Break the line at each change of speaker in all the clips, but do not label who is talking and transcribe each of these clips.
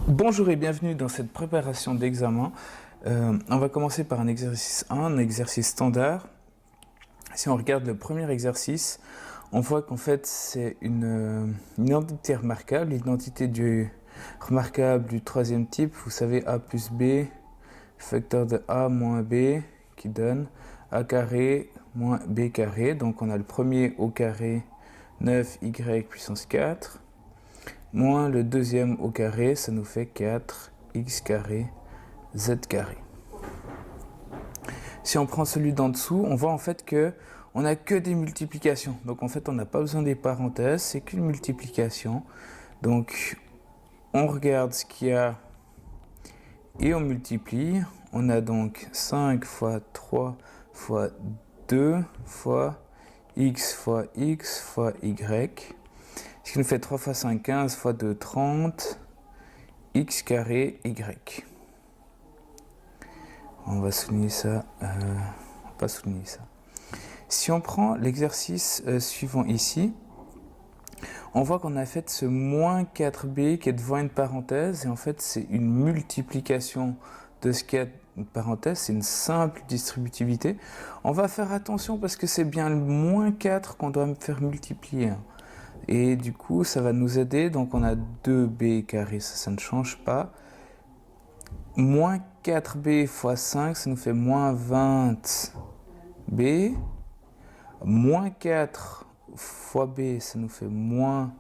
Bonjour et bienvenue dans cette préparation d'examen. On va commencer par un exercice 1, un exercice standard. Si on regarde le premier exercice, on voit qu'en fait c'est une identité remarquable, l'identité remarquable du troisième type, vous savez A plus B, facteur de A moins B qui donne A carré moins B carré. Donc on a le premier au carré 9y puissance 4. Moins le deuxième au carré, ça nous fait 4x carré z carré. Si on prend celui d'en dessous, on voit en fait que on n'a que des multiplications. Donc en fait, on n'a pas besoin des parenthèses, c'est qu'une multiplication. Donc on regarde ce qu'il y a et on multiplie. On a donc 5 fois 3 fois 2 fois x fois y. Ce qui nous fait 3 fois 5, 15 fois 2, 30, x carré, y. On va souligner ça. Pas souligner ça. Si on prend l'exercice suivant ici, on voit qu'on a fait ce moins 4b qui est devant une parenthèse. Et en fait, c'est une multiplication de ce qui est une parenthèse. C'est une simple distributivité. On va faire attention parce que c'est bien le moins 4 qu'on doit faire multiplier. Et du coup, ça va nous aider. Donc, on a 2b carré, ça ne change pas. Moins 4b fois 5, ça nous fait moins 20b. Moins 4 fois b, ça nous fait moins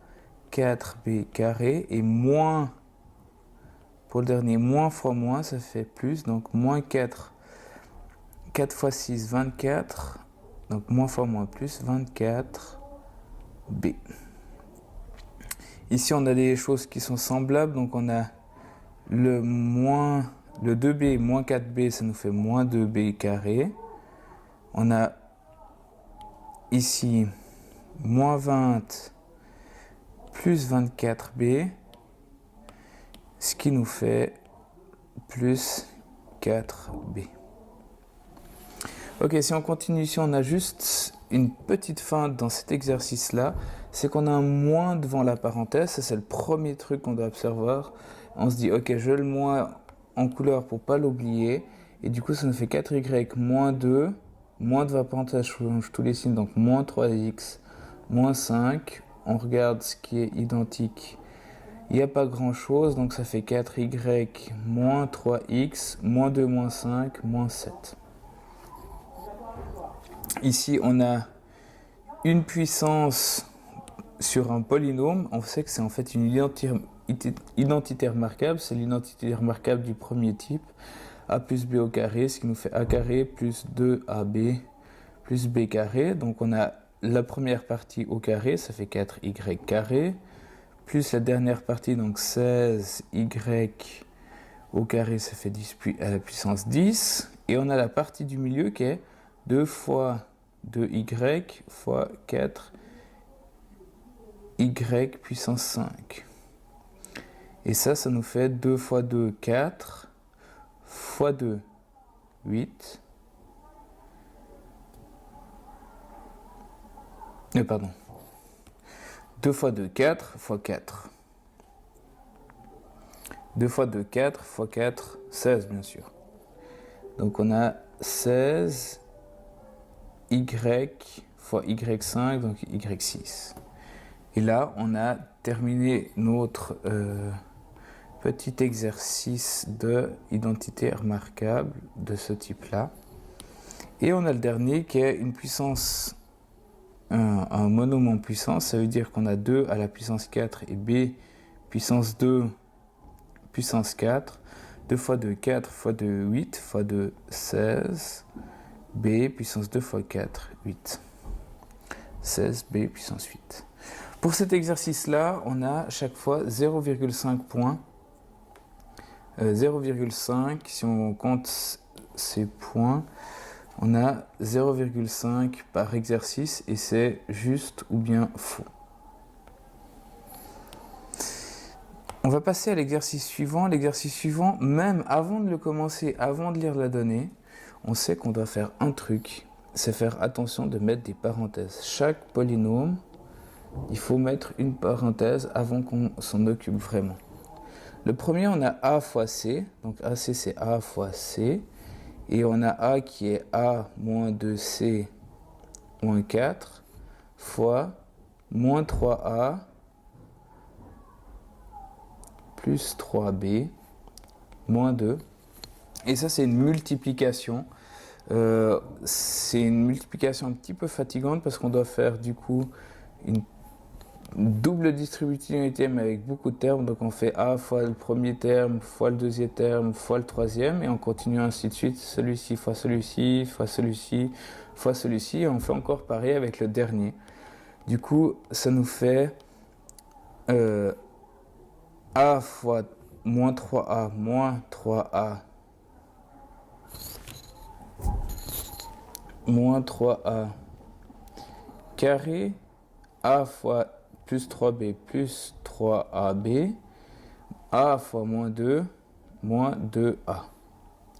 4b carré. Et moins, pour le dernier, moins fois moins, ça fait plus. Donc, moins 4. 4 fois 6, 24. Donc, moins fois moins plus, 24b. Ici, on a des choses qui sont semblables. Donc, on a le 2b moins 4b, ça nous fait moins 2b carré. On a ici moins 20 plus 24b, ce qui nous fait plus 4b. Ok, si on continue ici, on a juste une petite feinte dans cet exercice-là, c'est qu'on a un moins devant la parenthèse. Ça, c'est le premier truc qu'on doit observer. On se dit, ok, je le moins en couleur pour pas l'oublier. Et du coup, ça nous fait 4y moins 2. Moins de la parenthèse change tous les signes, donc moins 3x, moins 5. On regarde ce qui est identique. Il n'y a pas grand-chose, donc ça fait 4y moins 3x, moins 2, moins 5, moins 7. Ici, on a une puissance sur un polynôme. On sait que c'est en fait une identité remarquable. C'est l'identité remarquable du premier type. A plus b au carré, ce qui nous fait a carré plus 2ab plus b carré. Donc on a la première partie au carré, ça fait 4y carré. Plus la dernière partie, donc 16y au carré, ça fait 10 à la puissance 10. Et on a la partie du milieu qui est 2 fois 2y fois 4y puissance 5. Et ça nous fait 2 fois 2, 4, fois 2, 8. Pardon. 2 fois 2, 4, fois 4. 2 fois 2, 4, fois 4, 16 bien sûr. Donc on a 16 y fois y5, donc y6. Et là, on a terminé notre petit exercice de identité remarquable de ce type-là. Et on a le dernier qui est une puissance, un monôme en puissance. Ça veut dire qu'on a 2 à la puissance 4 et b puissance 2 puissance 4. 2 fois 2, 4 fois 2, 8 fois 2, 16. b puissance 2 fois 4, 8. 16b puissance 8. Pour cet exercice-là, on a chaque fois 0,5 points. 0,5, si on compte ces points, on a 0,5 par exercice et c'est juste ou bien faux. On va passer à l'exercice suivant. L'exercice suivant, même avant de le commencer, avant de lire la donnée, on sait qu'on doit faire un truc, c'est faire attention de mettre des parenthèses. Chaque polynôme, il faut mettre une parenthèse avant qu'on s'en occupe vraiment. Le premier, on a A fois C. Donc AC, c'est A fois C. Et on a A qui est A moins 2C moins 4 fois moins 3A plus 3B moins 2. Et ça, c'est une multiplication. C'est une multiplication un petit peu fatigante parce qu'on doit faire du coup une double distributivité mais avec beaucoup de termes. Donc on fait A fois le premier terme, fois le deuxième terme, fois le troisième et on continue ainsi de suite. Celui-ci fois celui-ci, fois celui-ci, fois celui-ci. Et on fait encore pareil avec le dernier. Du coup, ça nous fait A fois moins 3A moins 3A moins 3A carré A fois plus 3B plus 3AB A fois moins 2 moins 2A.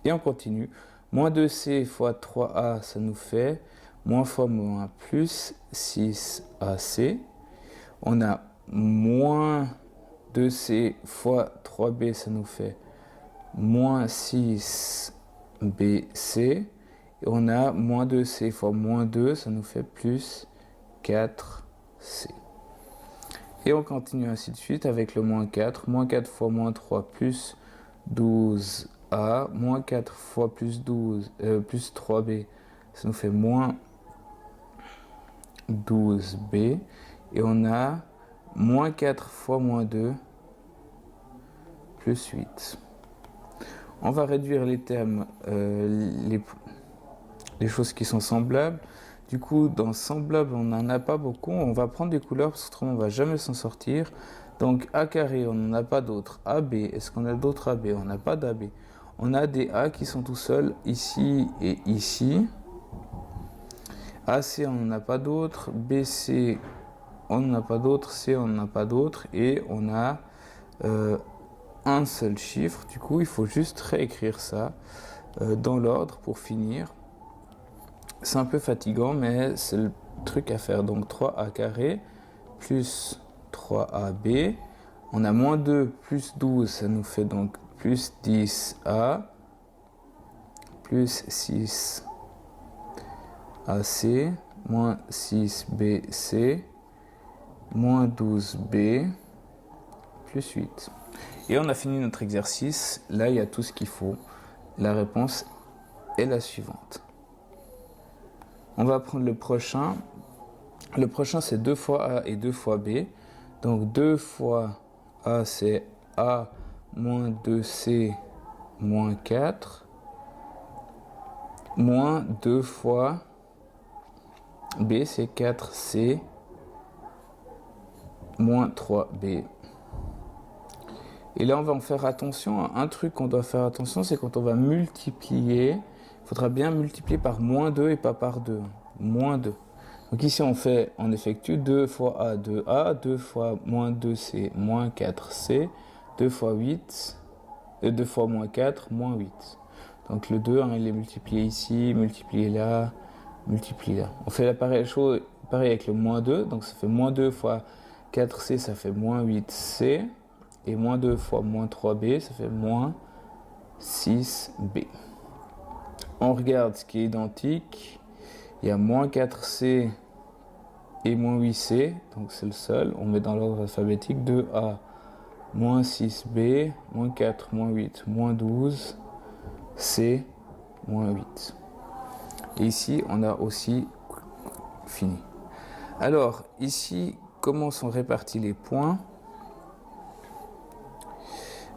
Et on continue. Moins 2C fois 3A, ça nous fait moins fois moins plus 6AC. On a moins 2C fois 3B, ça nous fait moins 6BC. Et on a moins 2C fois moins 2, ça nous fait plus 4C. Et on continue ainsi de suite avec le moins 4. Moins 4 fois moins 3 plus 12A. Moins 4 fois plus 12, plus 3B, ça nous fait moins 12B. Et on a moins 4 fois moins 2 plus 8. On va réduire les termes, les choses qui sont semblables. Du coup, dans semblable, on n'en a pas beaucoup. On va prendre des couleurs parce qu'autrement, on ne va jamais s'en sortir. Donc, A carré, on n'en a pas d'autres. AB, est-ce qu'on a d'autres AB? On n'a pas d'AB. On a des A qui sont tout seuls, ici et ici. AC, on n'en a pas d'autres. BC, on n'en a pas d'autres. C, on n'en a pas d'autres. Et on a un seul chiffre. Du coup, il faut juste réécrire ça dans l'ordre pour finir. C'est un peu fatigant, mais c'est le truc à faire. Donc 3A carré plus 3AB. On a moins 2 plus 12, ça nous fait donc plus 10A plus 6AC moins 6BC moins 12B plus 8. Et on a fini notre exercice. Là, il y a tout ce qu'il faut. La réponse est la suivante. On va prendre le prochain. Le prochain, c'est 2 fois A et 2 fois B. Donc 2 fois A, c'est A moins 2C moins 4. Moins 2 fois B, c'est 4C moins 3B. Et là, on va en faire attention. Un truc qu'on doit faire attention, c'est quand on va multiplier, il faudra bien multiplier par moins 2 et pas par 2. Moins 2. Donc ici, on effectue 2 fois A, 2A, 2 fois moins 2C, moins 4C, 2 fois 8, 2 fois moins 4, moins 8. Donc le 2, il est multiplié ici, multiplié là, multiplié là. On fait la pareille chose, pareil avec le moins 2, donc ça fait moins 2 fois 4C, ça fait moins 8C. Et moins 2 fois moins 3B, ça fait moins 6B. On regarde ce qui est identique. Il y a moins 4C et moins 8C, donc c'est le seul. On met dans l'ordre alphabétique 2A, moins 6B, moins 4, moins 8, moins 12, C, moins 8. Et ici, on a aussi fini. Alors, ici, comment sont répartis les points ?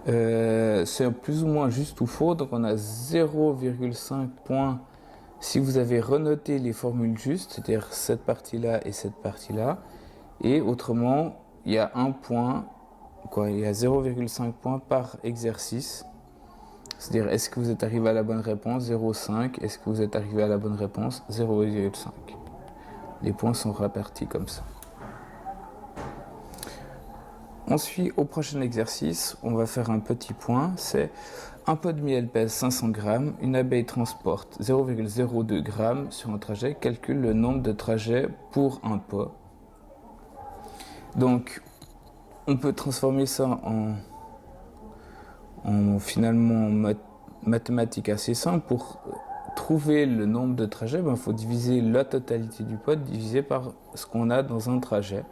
C'est plus ou moins juste ou faux, donc on a 0,5 points si vous avez renoté les formules justes, c'est-à-dire cette partie-là et cette partie-là, et autrement il y a un point, il y a 0,5 points par exercice, c'est-à-dire est-ce que vous êtes arrivé à la bonne réponse 0,5, est-ce que vous êtes arrivé à la bonne réponse 0,5. Les points sont répartis comme ça. On suit au prochain exercice, on va faire un petit point, c'est un pot de miel pèse 500 grammes, une abeille transporte 0,02 grammes sur un trajet, calcule le nombre de trajets pour un pot. Donc, on peut transformer ça finalement mathématiques assez simple. Pour trouver le nombre de trajets, il faut diviser la totalité du pod divisé par ce qu'on a dans un trajet.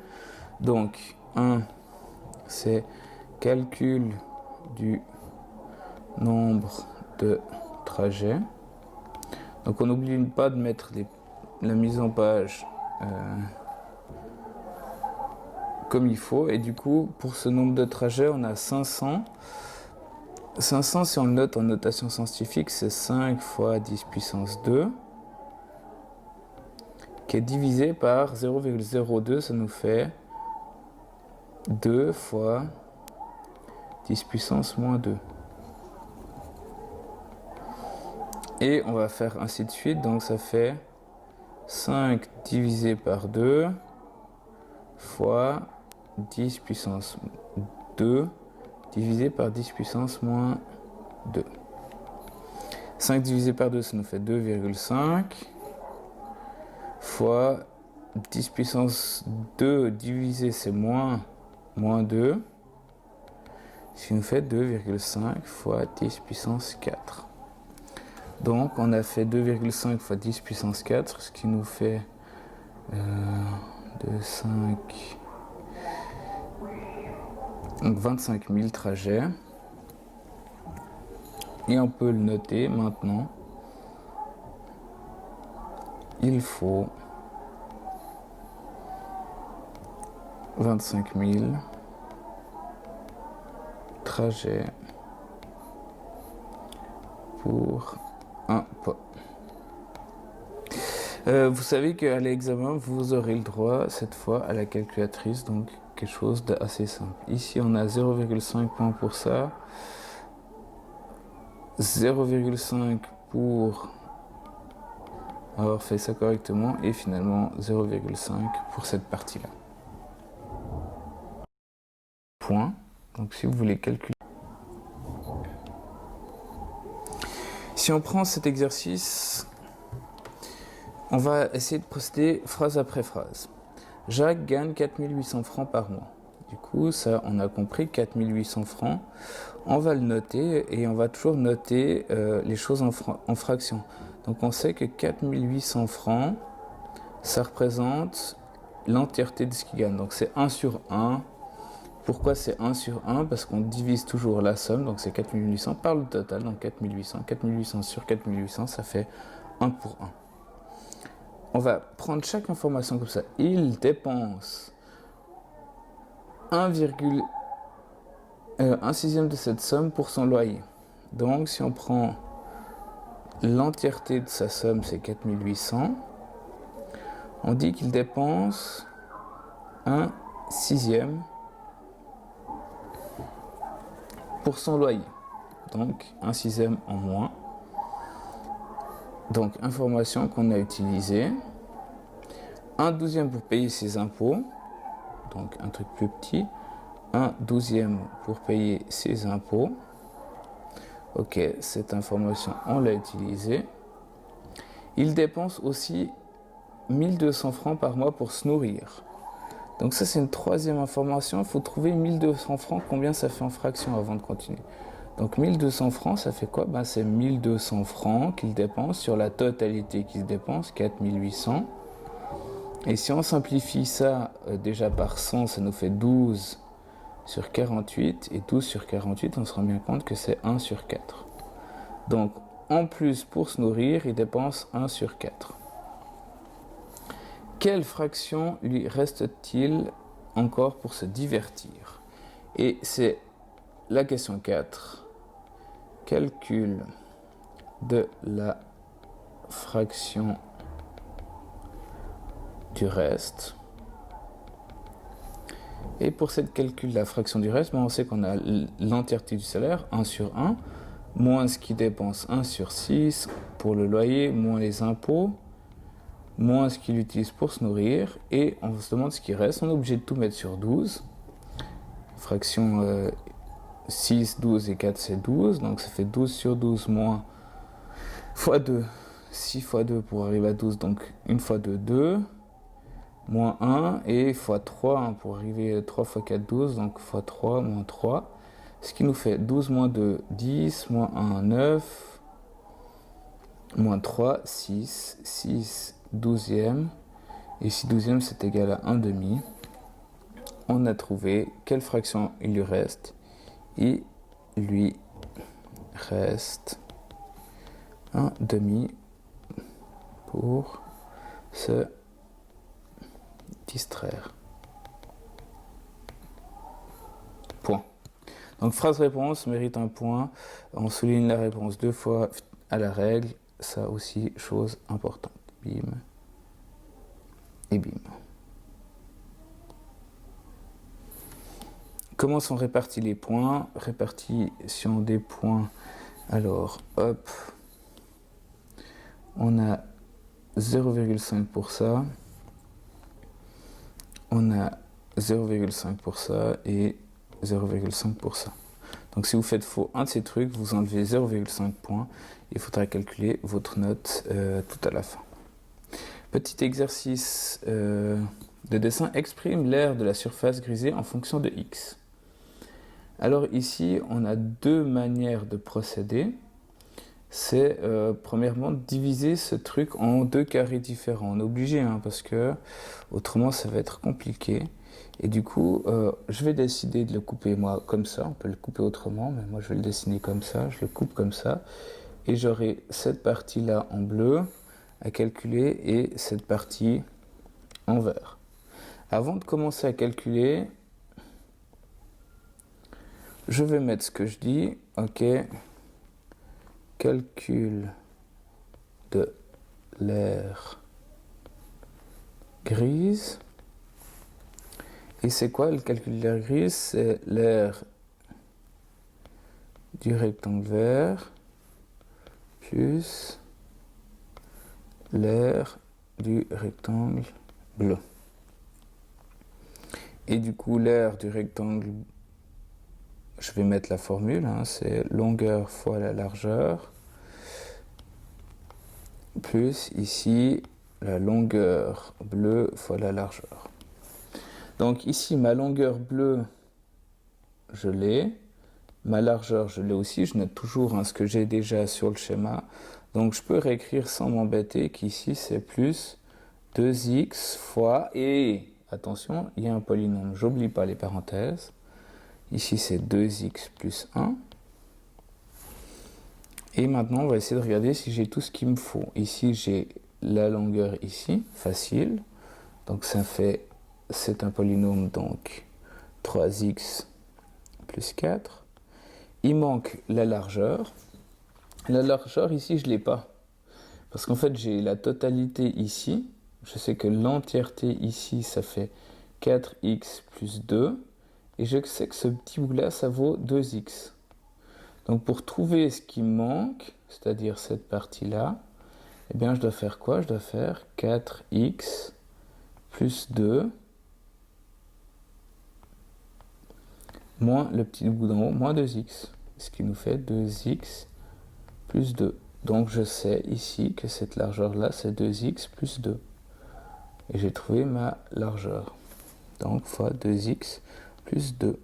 Donc 1, c'est calcul du nombre de trajets. Donc on n'oublie pas de mettre la mise en page comme il faut. Et du coup, pour ce nombre de trajets, on a 500. 500, si on le note en notation scientifique, c'est 5 fois 10 puissance 2, qui est divisé par 0,02, ça nous fait 2 fois 10 puissance moins 2. Et on va faire ainsi de suite, donc ça fait 5 divisé par 2 fois 10 puissance 2 divisé par 10 puissance moins 2. 5 divisé par 2, ça nous fait 2,5 fois 10 puissance 2 divisé, c'est moins 2, ce qui nous fait 2,5 fois 10 puissance 4. Donc on a fait 2,5 fois 10 puissance 4, ce qui nous fait 5, donc 25 000 trajets. Et on peut le noter maintenant. Il faut 25 000 trajets pour un pod. Vous savez qu'à l'examen, vous aurez le droit cette fois à la calculatrice, donc quelque chose d'assez simple. Ici, on a 0,5 points pour ça, 0,5 pour avoir fait ça correctement, et finalement 0,5 pour cette partie-là. Point. Donc si vous voulez calculer. Si on prend cet exercice, on va essayer de procéder phrase après phrase. Jacques gagne 4800 francs par mois. Du coup, ça, on a compris, 4800 francs. On va le noter et on va toujours noter les choses en fractions. Donc, on sait que 4800 francs, ça représente l'entièreté de ce qu'il gagne. Donc, c'est 1 sur 1. Pourquoi c'est 1 sur 1? Parce qu'on divise toujours la somme, donc c'est 4800 par le total, donc 4800. 4800 sur 4800, ça fait 1 pour 1. On va prendre chaque information comme ça. Il dépense 1 sixième de cette somme pour son loyer. Donc si on prend l'entièreté de sa somme, c'est 4800, on dit qu'il dépense 1 sixième pour son loyer. Donc 1 sixième en moins. Donc information qu'on a utilisée. 1 douzième pour payer ses impôts. Donc un truc plus petit. 1 douzième pour payer ses impôts. Ok, cette information, on l'a utilisée. Il dépense aussi 1200 francs par mois pour se nourrir. Donc ça, c'est une troisième information. Il faut trouver 1200 francs, combien ça fait en fraction avant de continuer. Donc 1200 francs, ça fait quoi? C'est 1200 francs qu'il dépense sur la totalité qu'il dépense, 4800. Et si on simplifie ça déjà par 100, ça nous fait 12 sur 48. Et 12 sur 48, on se rend bien compte que c'est 1 sur 4. Donc en plus, pour se nourrir, il dépense 1 sur 4. Quelle fraction lui reste-t-il encore pour se divertir? Et c'est la question 4. Calcul de la fraction du reste. Et pour cette calcul de la fraction du reste, on sait qu'on a l'entièreté du salaire, 1 sur 1, moins ce qu'il dépense, 1 sur 6 pour le loyer, moins les impôts, moins ce qu'il utilise pour se nourrir, et on se demande ce qui reste. On est obligé de tout mettre sur 12. Fraction 6, 12 et 4, c'est 12. Donc ça fait 12 sur 12 moins fois 2. 6 fois 2 pour arriver à 12. Donc 1 fois 2, 2. Moins 1 et fois 3 pour arriver 3 fois 4, 12. Donc fois 3, moins 3. Ce qui nous fait 12 moins 2, 10, moins 1, 9, moins 3, 6, 6 douzième. Et si douzième c'est égal à 1 demi, on a trouvé quelle fraction il lui reste. Il lui reste 1 demi pour se distraire. Point. Donc phrase-réponse mérite un point. On souligne la réponse 2 fois à la règle. Ça aussi, chose importante. Bim. Et bim. Comment sont répartis les points? Répartition des points. Alors, hop. On a 0,5 pour ça. On a 0,5 pour ça et 0,5 pour ça. Donc si vous faites faux un de ces trucs, vous enlevez 0,5 points. Il faudra calculer votre note tout à la fin. Petit exercice de dessin, exprime l'aire de la surface grisée en fonction de x. Alors ici, on a deux manières de procéder. C'est premièrement diviser ce truc en deux carrés différents. On est obligé, hein, parce que autrement ça va être compliqué. Et du coup, je vais décider de le couper moi comme ça. On peut le couper autrement, mais moi je vais le dessiner comme ça. Je le coupe comme ça. Et j'aurai cette partie-là en bleu à calculer et cette partie en vert. Avant de commencer à calculer, je vais mettre ce que je dis. Ok. Calcul de l'aire grise. Et c'est quoi le calcul de l'aire grise? C'est l'aire du rectangle vert plus l'aire du rectangle bleu. Et du coup, l'aire du rectangle, je vais mettre la formule, hein, c'est longueur fois la largeur, plus ici la longueur bleue fois la largeur. Donc ici, ma longueur bleue, je l'ai. Ma largeur, je l'ai aussi. Je note toujours, hein, ce que j'ai déjà sur le schéma. Donc je peux réécrire sans m'embêter qu'ici, c'est plus 2x fois... Et attention, il y a un polynôme. J'oublie pas les parenthèses. Ici, c'est 2x plus 1. Et maintenant, on va essayer de regarder si j'ai tout ce qu'il me faut. Ici, j'ai la longueur ici, facile. Donc ça fait... C'est un polynôme, donc 3x plus 4. Il manque la largeur. La largeur, ici, je ne l'ai pas. Parce qu'en fait, j'ai la totalité ici. Je sais que l'entièreté ici, ça fait 4x plus 2. Et je sais que ce petit bout-là, ça vaut 2x. Donc, pour trouver ce qui me manque, c'est-à-dire cette partie-là, eh bien, je dois faire quoi? Je dois faire 4x plus 2 moins le petit bout d'en haut, moins 2x. Ce qui nous fait 2x plus 2. Donc je sais ici que cette largeur-là, c'est 2x plus 2. Et j'ai trouvé ma largeur. Donc fois 2x plus 2.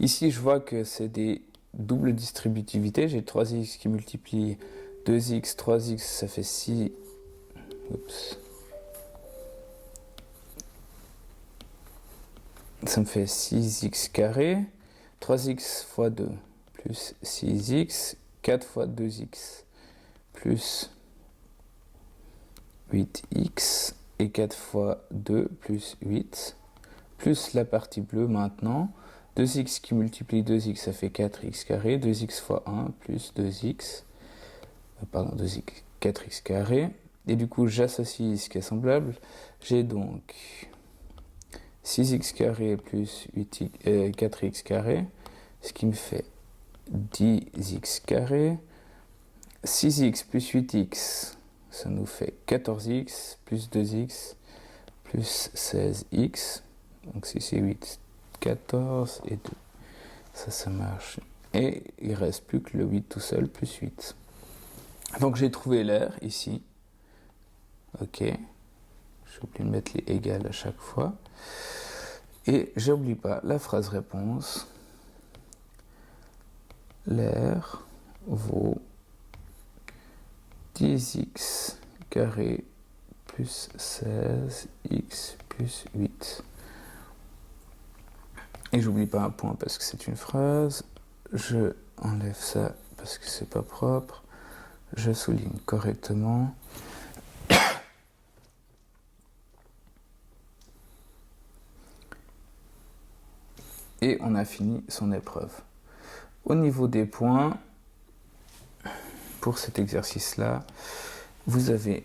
Ici, je vois que c'est des doubles distributivités. J'ai 3x qui multiplie 2x, 3x, ça fait 6. Oups. Ça me fait 6x carré, 3x fois 2, plus 6x, 4 fois 2x, plus 8x, et 4 fois 2, plus 8, plus la partie bleue maintenant, 2x qui multiplie 2x, ça fait 4x carré, 2x fois 1, plus 2x, pardon, 2x, 4x carré, et du coup j'associe ce qui est semblable, j'ai donc 6x carré plus 4x carré, ce qui me fait 10x carré. 6x plus 8x, ça nous fait 14x plus 2x plus 16x. Donc si c'est 8, 14 et 2. Ça marche. Et il ne reste plus que le 8 tout seul plus 8. Donc j'ai trouvé l'aire ici. Ok. J'ai oublié de mettre les égales à chaque fois. Et j'oublie pas la phrase réponse. L'air vaut 10x carré plus 16x plus 8. Et j'oublie pas un point parce que c'est une phrase. Je enlève ça parce que c'est pas propre. Je souligne correctement. Et on a fini son épreuve. Au niveau des points, pour cet exercice-là, vous avez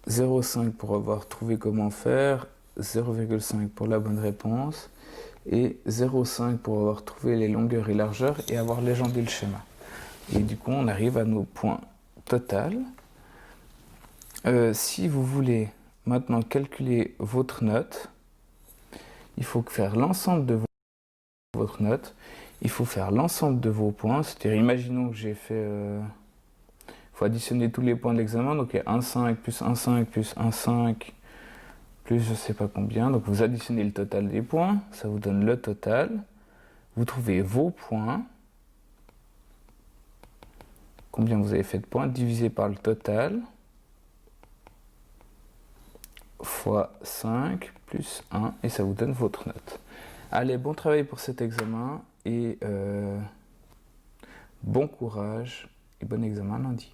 0,5 pour avoir trouvé comment faire, 0,5 pour la bonne réponse et 0,5 pour avoir trouvé les longueurs et largeurs et avoir légendé le schéma. Et du coup, on arrive à nos points total. Si vous voulez maintenant calculer votre note, il faut faire l'ensemble de votre note, il faut faire l'ensemble de vos points, c'est-à-dire imaginons que j'ai fait... il faut additionner tous les points de l'examen, donc il y a 1,5 plus 1,5 plus 1,5 plus je sais pas combien, donc vous additionnez le total des points, ça vous donne le total, vous trouvez vos points, combien vous avez fait de points, divisé par le total, fois 5 plus 1, et ça vous donne votre note. Allez, bon travail pour cet examen, et bon courage, et bon examen lundi.